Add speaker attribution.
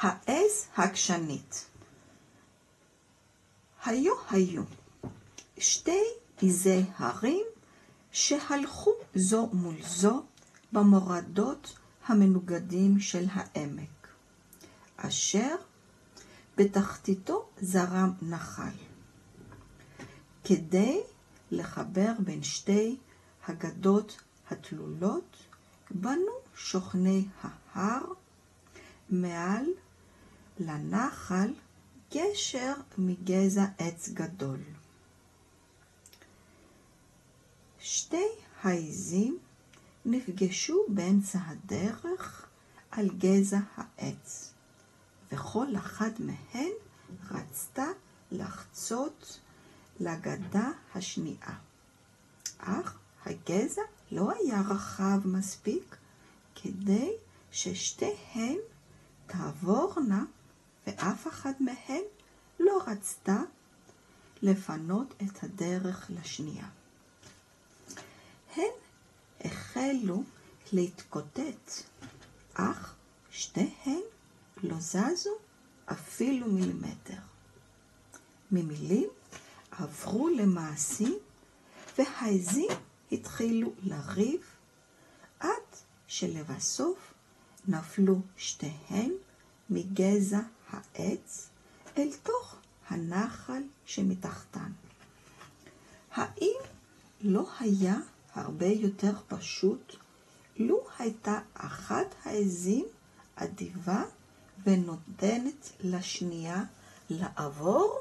Speaker 1: העז עקשנית. היו שתי עזי הרים שהלכו זו מול זו במורדות המנוגדים של העמק, אשר בתחתיתו זרם נחל. כדי לחבר בין שתי הגדות התלולות, בנו שוכני ההר מעל לנחל גשר מגזע עץ גדול. שתי העזים נפגשו באמצע הדרך על גזע העץ, וכל אחת מהן רצתה לחצות לגדה השנייה. אך הגזע לא היה רחב מספיק כדי ששתיהן תעבורנה, ואף אחת מהן לא רצתה לפנות את הדרך לשנייה. הן החלו להתקוטט, אך שתיהן לא זזו אפילו מילימטר. ממילים עברו למעשים, והעזים התחילו לריב, עד שלבסוף נפלו שתיהן מגזע העץ אל תוך הנחל שמתחתן. האם לא היה הרבה יותר פשוט לו הייתה אחת העזים אדיבה ונותנת לשנייה לעבור?